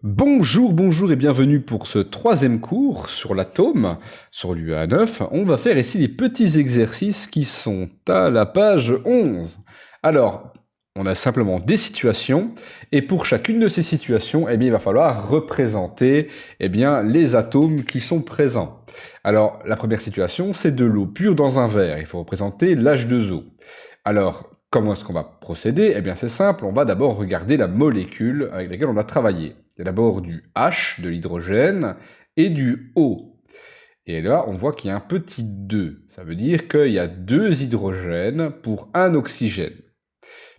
Bonjour, bonjour et bienvenue pour ce troisième cours sur l'atome, sur l'UA9. On va faire ici des petits exercices qui sont à la page 11. Alors, on a simplement des situations, et pour chacune de ces situations, il va falloir représenter les atomes qui sont présents. Alors, la première situation, c'est de l'eau pure dans un verre. Il faut représenter l'H2O. Alors, comment est-ce qu'on va procéder? C'est simple, on va d'abord regarder la molécule avec laquelle on a travaillé. Il y a d'abord du H, de l'hydrogène, et du O. Et là, on voit qu'il y a un petit 2. Ça veut dire qu'il y a 2 hydrogènes pour un oxygène.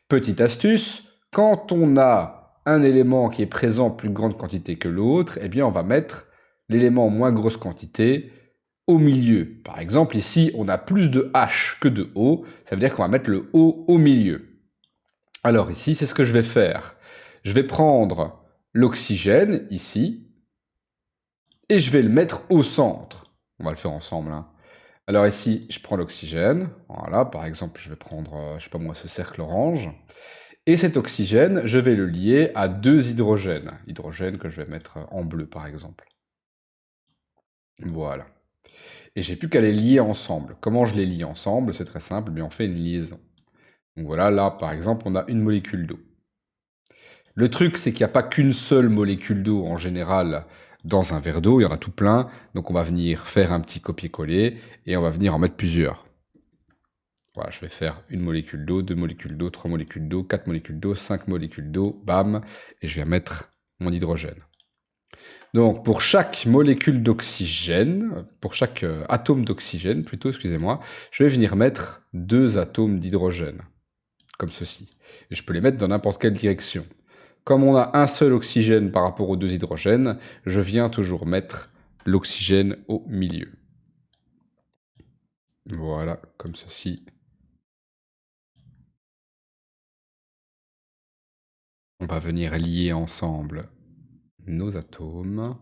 Petite astuce, quand on a un élément qui est présent en plus grande quantité que l'autre, on va mettre l'élément en moins grosse quantité au milieu. Par exemple, ici, on a plus de H que de O, ça veut dire qu'on va mettre le O au milieu. Alors ici, c'est ce que je vais faire. Je vais prendre l'oxygène, ici, et je vais le mettre au centre. On va le faire ensemble. Alors ici, je prends l'oxygène. Voilà, par exemple, je vais prendre, je sais pas moi, ce cercle orange. Et cet oxygène, je vais le lier à 2 hydrogènes. Hydrogène que je vais mettre en bleu, par exemple. Voilà. Et j'ai plus qu'à les lier ensemble. Comment je les lie ensemble? C'est très simple, on fait une liaison. Donc voilà, là, par exemple, on a une molécule d'eau. Le truc, c'est qu'il n'y a pas qu'une seule molécule d'eau en général dans un verre d'eau, il y en a tout plein, donc on va venir faire un petit copier-coller, et on va venir en mettre plusieurs. Voilà, je vais faire une molécule d'eau, 2 molécules d'eau, 3 molécules d'eau, 4 molécules d'eau, 5 molécules d'eau, bam, et je vais mettre mon hydrogène. Donc pour chaque molécule d'oxygène, pour chaque atome d'oxygène, plutôt, excusez-moi, je vais venir mettre 2 atomes d'hydrogène, comme ceci. Et je peux les mettre dans n'importe quelle direction. Comme on a un seul oxygène par rapport aux 2 hydrogènes, je viens toujours mettre l'oxygène au milieu. Voilà, comme ceci. On va venir lier ensemble nos atomes.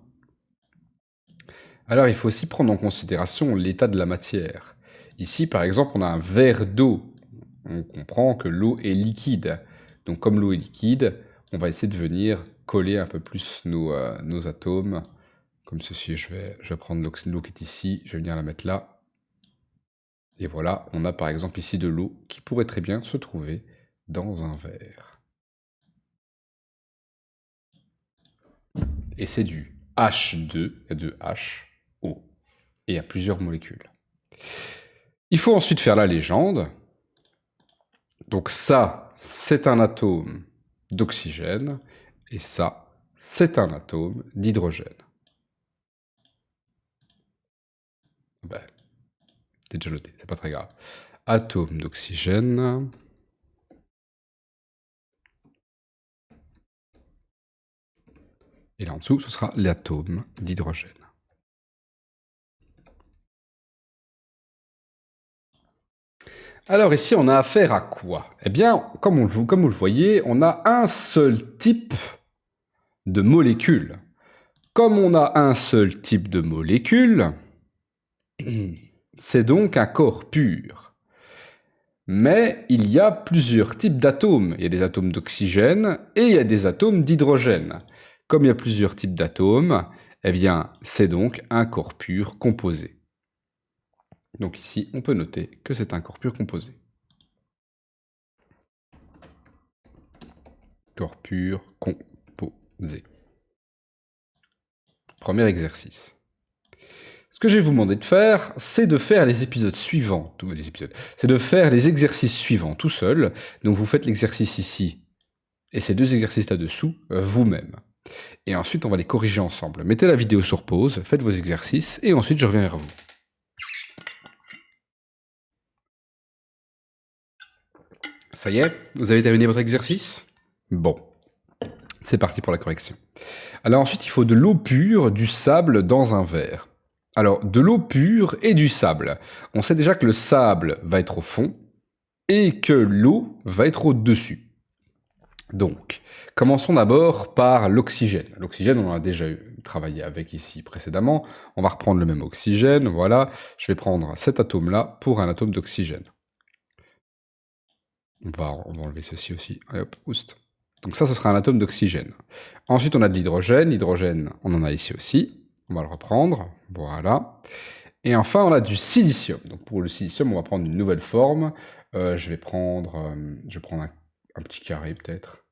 Alors, il faut aussi prendre en considération l'état de la matière. Ici, par exemple, on a un verre d'eau. On comprend que l'eau est liquide. Donc, comme l'eau est liquide, on va essayer de venir coller un peu plus nos atomes. Comme ceci, je vais prendre l'eau qui est ici, je vais venir la mettre là. Et voilà, on a par exemple ici de l'eau qui pourrait très bien se trouver dans un verre. Et c'est du H2, il y a 2 H, O. Et il y a plusieurs molécules. Il faut ensuite faire la légende. Donc ça, c'est un atome d'oxygène, et ça, c'est un atome d'hydrogène. C'est déjà noté, c'est pas très grave. Atome d'oxygène. Et là en dessous, ce sera l'atome d'hydrogène. Alors ici, on a affaire à quoi? Comme vous le voyez, on a un seul type de molécule. Comme on a un seul type de molécule, c'est donc un corps pur. Mais il y a plusieurs types d'atomes. Il y a des atomes d'oxygène et il y a des atomes d'hydrogène. Comme il y a plusieurs types d'atomes, c'est donc un corps pur composé. Donc ici, on peut noter que c'est un corps pur composé. Corps pur composé. Premier exercice. Ce que je vais vous demander de faire, c'est de faire les épisodes suivants. C'est de faire les exercices suivants tout seul. Donc vous faites l'exercice ici et ces 2 exercices là-dessous vous-même. Et ensuite, on va les corriger ensemble. Mettez la vidéo sur pause, faites vos exercices, et ensuite je reviens vers vous. Ça y est, vous avez terminé votre exercice? Bon, c'est parti pour la correction. Alors ensuite, il faut de l'eau pure, du sable dans un verre. Alors, de l'eau pure et du sable. On sait déjà que le sable va être au fond, et que l'eau va être au-dessus. Donc, commençons d'abord par l'oxygène. L'oxygène, on a déjà travaillé avec ici précédemment. On va reprendre le même oxygène, voilà. Je vais prendre cet atome-là pour un atome d'oxygène. On va enlever ceci aussi. Allez, hop, oust. Donc ça, ce sera un atome d'oxygène. Ensuite, on a de l'hydrogène. L'hydrogène, on en a ici aussi. On va le reprendre. Voilà. Et enfin, on a du silicium. Donc pour le silicium, on va prendre une nouvelle forme. Je vais prendre un petit carré, peut-être.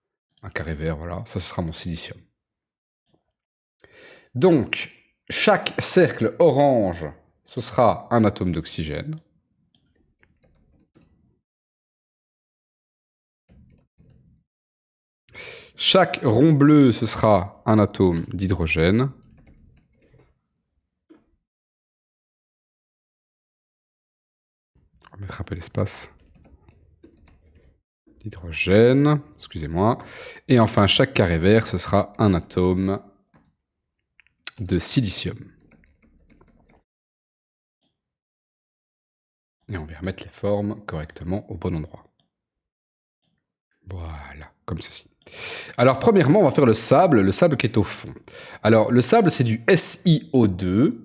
Un carré vert, voilà. Ça, ce sera mon silicium. Donc, chaque cercle orange, ce sera un atome d'oxygène. Chaque rond bleu, ce sera un atome d'hydrogène. On va mettre un peu l'espace. D'hydrogène, excusez-moi. Et enfin, chaque carré vert, ce sera un atome de silicium. Et on va remettre les formes correctement au bon endroit. Voilà, comme ceci. Alors, premièrement, on va faire le sable qui est au fond. Alors, le sable, c'est du SiO2.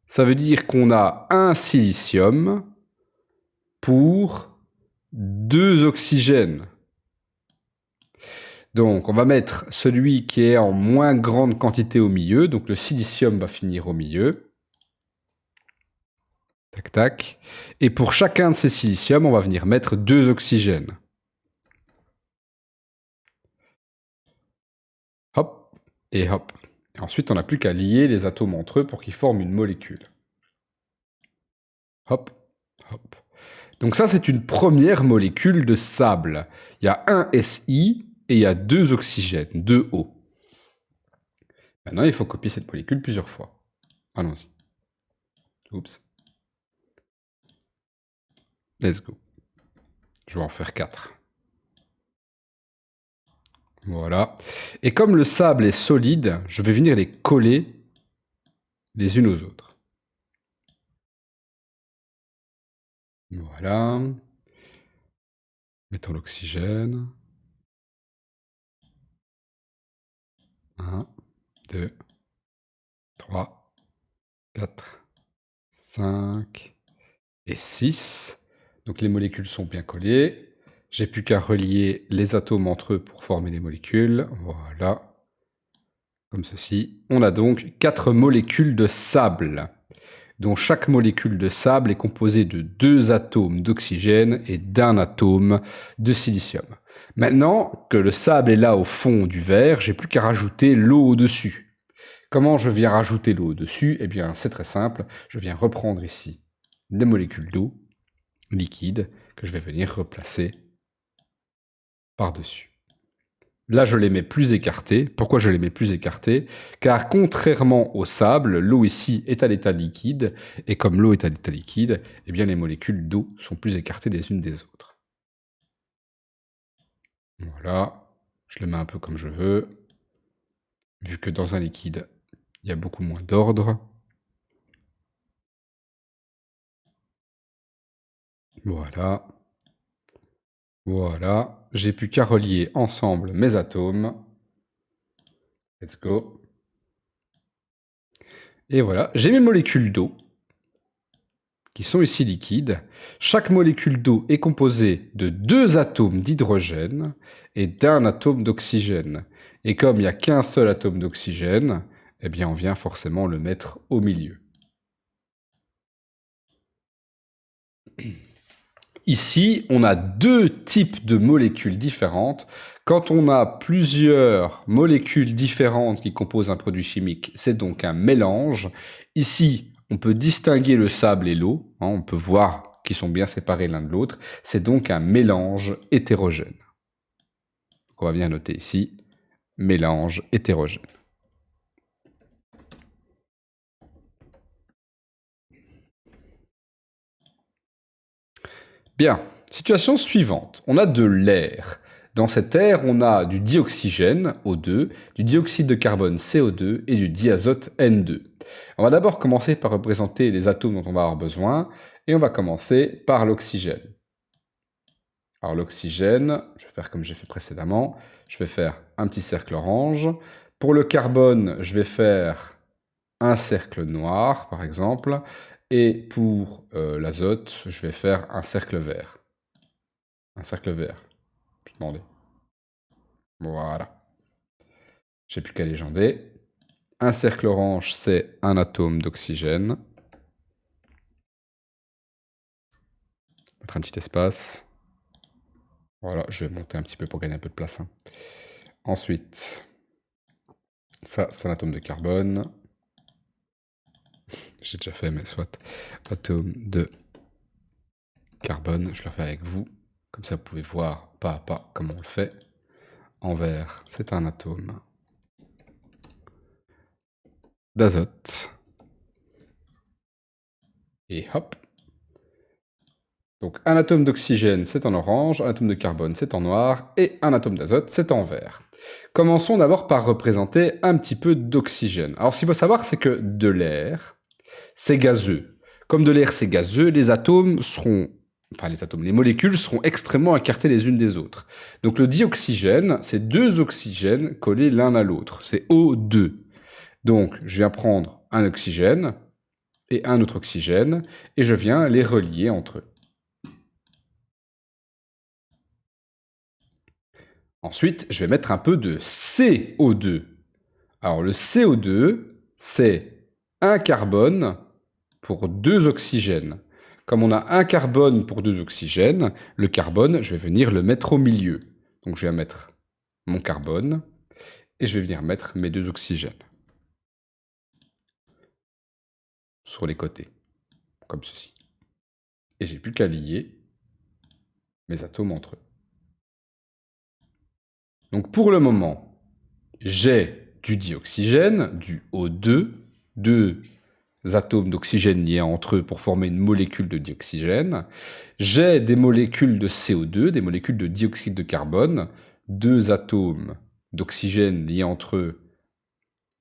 Ça veut dire qu'on a un silicium pour 2 oxygènes. Donc, on va mettre celui qui est en moins grande quantité au milieu. Donc, le silicium va finir au milieu. Tac, tac. Et pour chacun de ces siliciums, on va venir mettre 2 oxygènes. Hop, et hop. Et ensuite, on n'a plus qu'à lier les atomes entre eux pour qu'ils forment une molécule. Hop, hop. Donc ça, c'est une première molécule de sable. Il y a un Si et il y a 2 oxygènes, 2 O. Maintenant, il faut copier cette molécule plusieurs fois. Allons-y. Oups. Let's go. Je vais en faire 4. Voilà. Et comme le sable est solide, je vais venir les coller les unes aux autres. Voilà. Mettons l'oxygène. 1, 2, 3, 4, 5 et 6. Donc les molécules sont bien collées. J'ai plus qu'à relier les atomes entre eux pour former des molécules. Voilà. Comme ceci. On a donc 4 molécules de sable, dont chaque molécule de sable est composée de 2 atomes d'oxygène et d'un atome de silicium. Maintenant que le sable est là au fond du verre, j'ai plus qu'à rajouter l'eau au-dessus. Comment je viens rajouter l'eau au-dessus? Eh bien, c'est très simple. Je viens reprendre ici des molécules d'eau liquide que je vais venir replacer par-dessus. Là, je les mets plus écartés. Pourquoi je les mets plus écartés? Car contrairement au sable, l'eau ici est à l'état liquide, et comme l'eau est à l'état liquide, eh bien les molécules d'eau sont plus écartées les unes des autres. Voilà, je le mets un peu comme je veux, vu que dans un liquide, il y a beaucoup moins d'ordre. Voilà. Voilà, j'ai plus qu'à relier ensemble mes atomes. Let's go. Et voilà, j'ai mes molécules d'eau, qui sont ici liquides. Chaque molécule d'eau est composée de 2 atomes d'hydrogène et d'un atome d'oxygène. Et comme il n'y a qu'un seul atome d'oxygène, eh bien on vient forcément le mettre au milieu. Ici, on a 2 types de molécules différentes. Quand on a plusieurs molécules différentes qui composent un produit chimique, c'est donc un mélange. Ici, on peut distinguer le sable et l'eau. On peut voir qu'ils sont bien séparés l'un de l'autre. C'est donc un mélange hétérogène. Donc on va bien noter ici, mélange hétérogène. Bien, situation suivante. On a de l'air. Dans cet air, on a du dioxygène, O2, du dioxyde de carbone, CO2, et du diazote, N2. On va d'abord commencer par représenter les atomes dont on va avoir besoin, et on va commencer par l'oxygène. Alors l'oxygène, je vais faire comme j'ai fait précédemment, je vais faire un petit cercle orange. Pour le carbone, je vais faire un cercle noir, par exemple, et pour l'azote, je vais faire un cercle vert. Un cercle vert. Je demandais. Voilà. J'ai plus qu'à légender. Un cercle orange, c'est un atome d'oxygène. Mettre un petit espace. Voilà, je vais monter un petit peu pour gagner un peu de place. Hein. Ensuite, ça, c'est un atome de carbone. J'ai déjà fait, mais soit. Atome de carbone, je le fais avec vous. Comme ça, vous pouvez voir pas à pas comment on le fait. En vert, c'est un atome d'azote. Et hop. Donc un atome d'oxygène, c'est en orange, un atome de carbone, c'est en noir, et un atome d'azote, c'est en vert. Commençons d'abord par représenter un petit peu d'oxygène. Alors ce qu'il faut savoir, c'est que de l'air, c'est gazeux. Comme de l'air, c'est gazeux, les molécules seront extrêmement écartées les unes des autres. Donc le dioxygène, c'est deux oxygènes collés l'un à l'autre. C'est O2. Donc je viens prendre un oxygène et un autre oxygène, et je viens les relier entre eux. Ensuite, je vais mettre un peu de CO2. Alors le CO2, c'est un carbone pour deux oxygènes. Comme on a un carbone pour deux oxygènes, le carbone, je vais venir le mettre au milieu. Donc je vais mettre mon carbone et je vais venir mettre mes deux oxygènes sur les côtés, comme ceci. Et j'ai plus qu'à lier mes atomes entre eux. Donc pour le moment, j'ai du dioxygène, du O2, deux atomes d'oxygène liés entre eux pour former une molécule de dioxygène. J'ai des molécules de CO2, des molécules de dioxyde de carbone, deux atomes d'oxygène liés entre eux,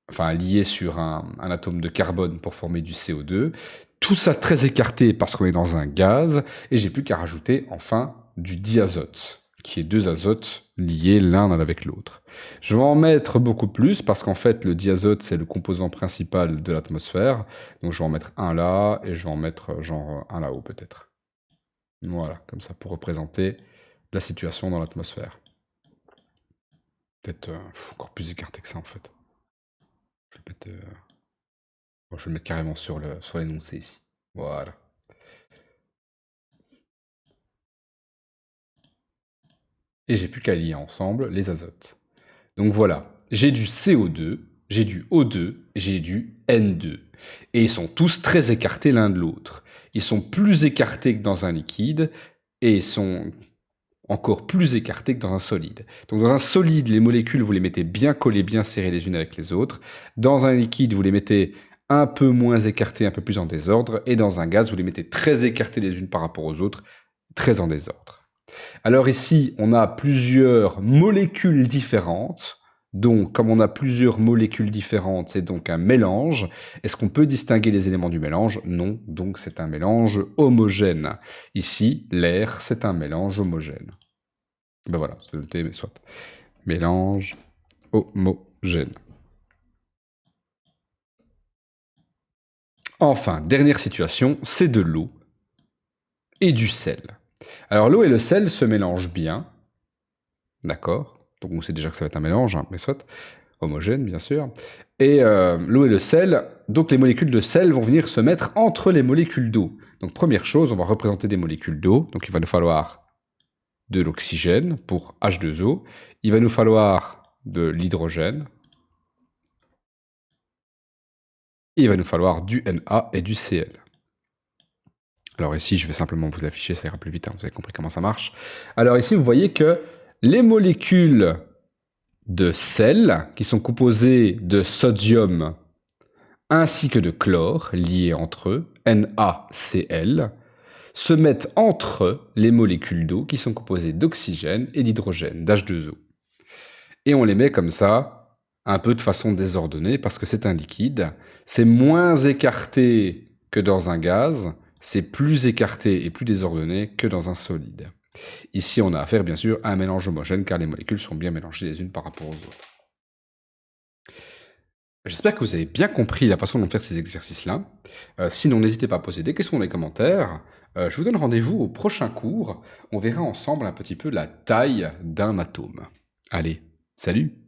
enfin liés sur un atome de carbone pour former du CO2. Tout ça très écarté parce qu'on est dans un gaz, et j'ai plus qu'à rajouter enfin du diazote, qui est deux azotes liés l'un avec l'autre. Je vais en mettre beaucoup plus parce qu'en fait le diazote c'est le composant principal de l'atmosphère, donc je vais en mettre un là et je vais en mettre genre un là-haut peut-être. Voilà, comme ça pour représenter la situation dans l'atmosphère. Peut-être encore plus écarté que ça en fait. Je vais mettre, bon, je vais le mettre carrément sur l'énoncé ici. Voilà. Et j'ai plus qu'à lier ensemble les azotes. Donc voilà, j'ai du CO2, j'ai du O2, j'ai du N2. Et ils sont tous très écartés l'un de l'autre. Ils sont plus écartés que dans un liquide, et ils sont encore plus écartés que dans un solide. Donc dans un solide, les molécules, vous les mettez bien collées, bien serrées les unes avec les autres. Dans un liquide, vous les mettez un peu moins écartées, un peu plus en désordre. Et dans un gaz, vous les mettez très écartées les unes par rapport aux autres, très en désordre. Alors ici, on a plusieurs molécules différentes. Donc, comme on a plusieurs molécules différentes, c'est donc un mélange. Est-ce qu'on peut distinguer les éléments du mélange? Non, donc c'est un mélange homogène. Ici, l'air, c'est un mélange homogène. Ben voilà, c'est noté, mais soit. Mélange homogène. Enfin, dernière situation, c'est de l'eau et du sel. Alors l'eau et le sel se mélangent bien, d'accord? Donc on sait déjà que ça va être un mélange, hein, mais soit, homogène bien sûr. Et l'eau et le sel, donc les molécules de sel vont venir se mettre entre les molécules d'eau. Donc première chose, on va représenter des molécules d'eau, donc il va nous falloir de l'oxygène pour H2O, il va nous falloir de l'hydrogène, et il va nous falloir du Na et du Cl. Alors ici, je vais simplement vous afficher, ça ira plus vite, hein, vous avez compris comment ça marche. Alors ici, vous voyez que les molécules de sel, qui sont composées de sodium ainsi que de chlore, liés entre eux, NaCl, se mettent entre les molécules d'eau, qui sont composées d'oxygène et d'hydrogène, d'H2O. Et on les met comme ça, un peu de façon désordonnée, parce que c'est un liquide. C'est moins écarté que dans un gaz, c'est plus écarté et plus désordonné que dans un solide. Ici, on a affaire, bien sûr, à un mélange homogène, car les molécules sont bien mélangées les unes par rapport aux autres. J'espère que vous avez bien compris la façon dont faire ces exercices-là. Sinon, n'hésitez pas à poser des questions dans les commentaires. Je vous donne rendez-vous au prochain cours. On verra ensemble un petit peu la taille d'un atome. Allez, Salut!